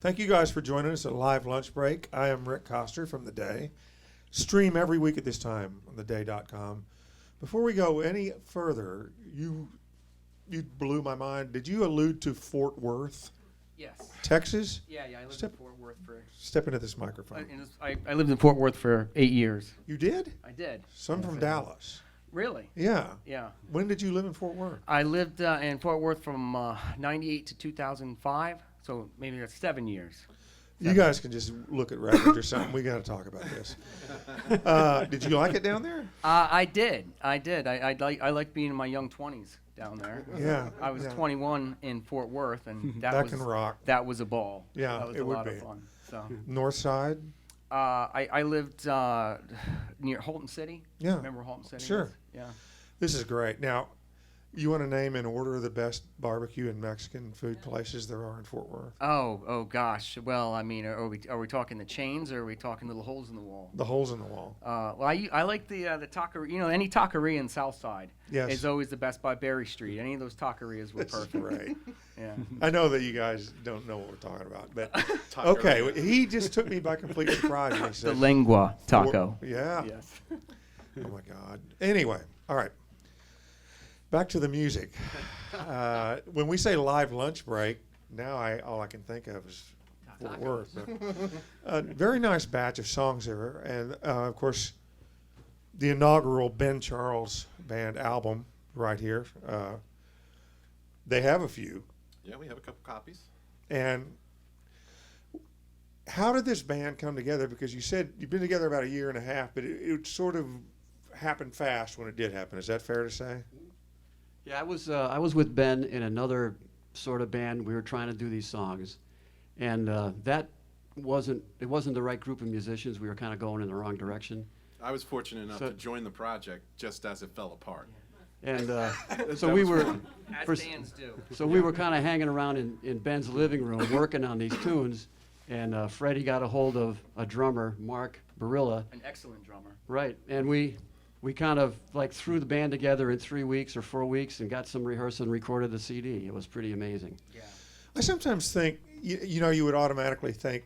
Thank you guys for joining us at Live Lunch Break. I am Rick Coster from The Day. Stream every week at this time on theday.com. Before we go any further, you blew my mind. Did you allude to Fort Worth, Yes. Texas? Yeah, I lived in Fort Worth for. Step into this microphone. I lived in Fort Worth for 8 years. You did? I did. So I'm from Dallas. Really? Yeah. Yeah. When did you live in Fort Worth? I lived in Fort Worth from 98 to 2005, so maybe that's 7 years. You guys can just look at records or something. We got to talk about this. Did you like it down there? I did. I like being in my young 20s down there. Yeah. I was 21 in Fort Worth, and That can rock. That was a ball. Yeah, that was it a would lot be. of fun. So. North Side? I lived near Holton City. Yeah. Remember Holton City? Sure. is? Yeah. This is great. Now, you want to name in order the best barbecue and Mexican food places there are in Fort Worth? Oh gosh. Well, I mean, are we talking the chains, or are we talking little holes in the wall? The holes in the wall. Well, I like the taqueria. You know, any taqueria in Southside Yes. is always the best by Berry Street. Any of those taquerias were That's perfect. right. Yeah. I know that you guys don't know what we're talking about, but okay. Well, he just took me by complete surprise. When he The said lengua taco. Yeah. Yes. Oh my God. Anyway, all right. Back to the music. When we say live lunch break, now all I can think of is Fort Worth. A very nice batch of songs there, and of course, the inaugural Ben Charles Band album right here. They have a few. Yeah, we have a couple copies. And how did this band come together? Because you said you've been together about a year and a half, but it sort of happened fast when it did happen. Is that fair to say? Yeah, I was with Ben in another sort of band. We were trying to do these songs, and that wasn't the right group of musicians. We were kind of going in the wrong direction. I was fortunate enough to join the project just as it fell apart. And so we were, As bands do. so we were kind of hanging around in Ben's living room working on these tunes, and Freddie got a hold of a drummer, Mark Barilla. An excellent drummer. Right, and we kind of like threw the band together in 3 weeks or 4 weeks and got some rehearsal and recorded the CD. It was pretty amazing. Yeah. I sometimes think, you would automatically think,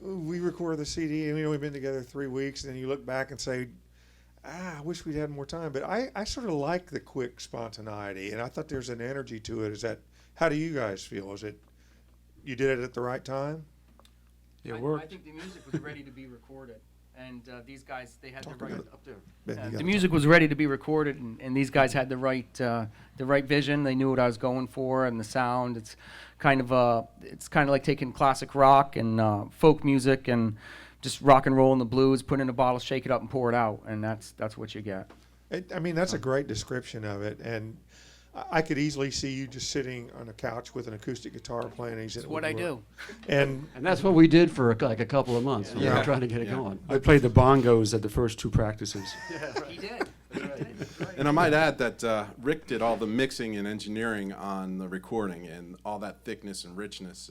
we recorded the CD and we've been together 3 weeks, and then you look back and say, I wish we'd had more time. But I sort of like the quick spontaneity, and I thought there's an energy to it. How do you guys feel? Is it, you did it at the right time? It worked. I think the music was ready to be recorded, and these guys, they had the right about it. Up there. Ben, you the gotta music was ready to be recorded, and these guys had the right vision. They knew what I was going for, and the sound. It's kind of like taking classic rock and folk music and just rock and roll and the blues, put it in a bottle, shake it up, and pour it out, and that's what you get. That's a great description of it, and I could easily see you just sitting on a couch with an acoustic guitar playing. That's what I do. And And that's what we did for like a couple of months. We Yeah. were trying to get it going. I played the bongos at the first two practices. He did. And I might add that Rick did all the mixing and engineering on the recording, and all that thickness and richness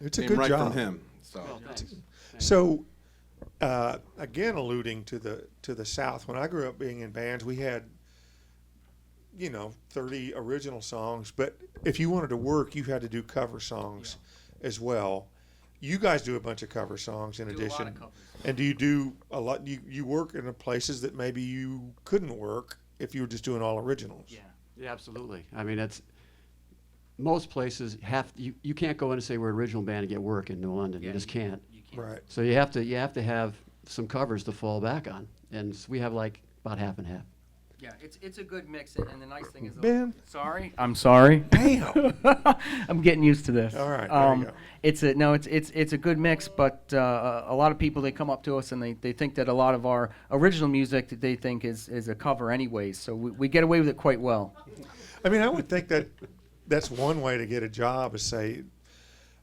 it's a came good right job. from him. So Well, thanks. So, again, alluding to the South, when I grew up being in bands, we had, 30 original songs. But if you wanted to work, you had to do cover songs as well. You guys do a bunch of cover songs in Do a addition. lot of covers. And do you do a lot? You work in the places that maybe you couldn't work if you were just doing all originals. Yeah. Yeah, absolutely. I mean, most places you can't go in and say we're an original band and get work in New London. Yeah, You just can't. You can't. Right. So you have to have some covers to fall back on, and we have like about half and half. Yeah, it's a good mix, and the nice thing is. Ben? Sorry. I'm sorry. Damn. I'm getting used to this. All right, there you go. It's a good mix, but a lot of people, they come up to us and they think that a lot of our original music that they think is a cover anyways. So we get away with it quite well. I mean, I would think that that's one way to get a job is say,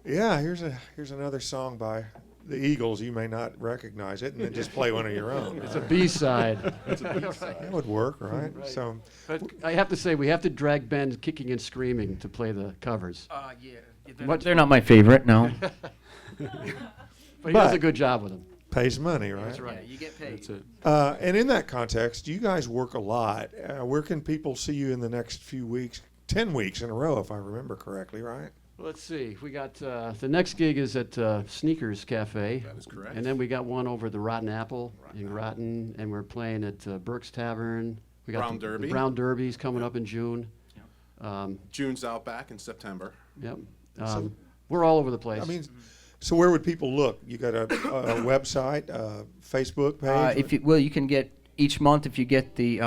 yeah, here's another song by the Eagles. You may not recognize it, and then just play one of your own. It's a B-side. That would work, right? Right. So, But I have to say, we have to drag Ben kicking and screaming to play the covers. Yeah. They're not my favorite, no. But he But- does a good job with them. pays money, right? That's right. Yeah, you get paid. That's it. And in that context, you guys work a lot. Where can people see you in the next few weeks? 10 weeks in a row, if I remember correctly, right? Let's see. We got the next gig is at Sneakers Cafe. That is correct. And then we got one over the Rotten Apple in Groton, and we're playing at Burke's Tavern. We got Brown the Derby. Brown Derby's coming up in June. June's Outback in September. Yep. So- We're all over the place. I mean, so where would people look? You got a website, a Facebook page? If you, well, you can get each month if you get the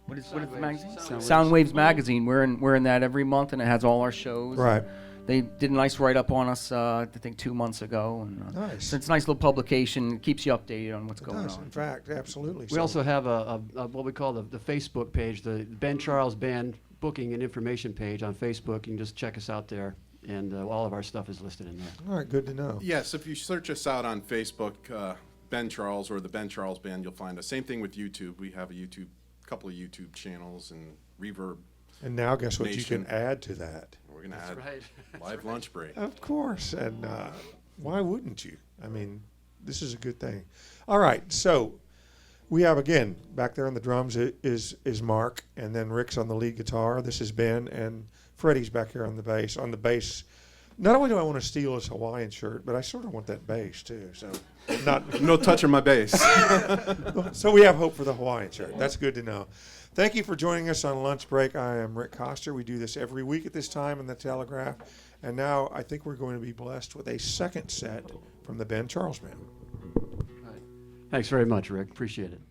what is the magazine? Soundwaves. Soundwaves magazine. We're in that every month, and it has all our shows. Right. They did a nice write up on us, I think 2 months ago, and Nice. so it's a nice little publication. It keeps you updated on what's It going does, on. in fact, absolutely. we also have a what we call the Facebook page, the Ben Charles Band booking and information page on Facebook. You can just check us out there, and all of our stuff is listed in there. All right, good to know. Yes, if you search us out on Facebook, Ben Charles or the Ben Charles Band, you'll find us. Same thing with YouTube. We have a couple of YouTube channels and Reverb. And now guess what you Nation. can add to that? We're going to That's add right. live lunch break. Of course, and why wouldn't you? I mean, this is a good thing. All right, so we have, again, back there on the drums is Mark, and then Rick's on the lead guitar. This is Ben, and Freddie's back here on the bass. On the bass, not only do I want to steal his Hawaiian shirt, but I sort of want that bass too. So, not No touching my bass. so we have hope for the Hawaiian shirt. That's good to know. Thank you for joining us on Lunch Break. I am Rick Coster. We do this every week at this time in the Telegraph. And now I think we're going to be blessed with a second set from the Ben Charles Band. Thanks very much, Rick. Appreciate it.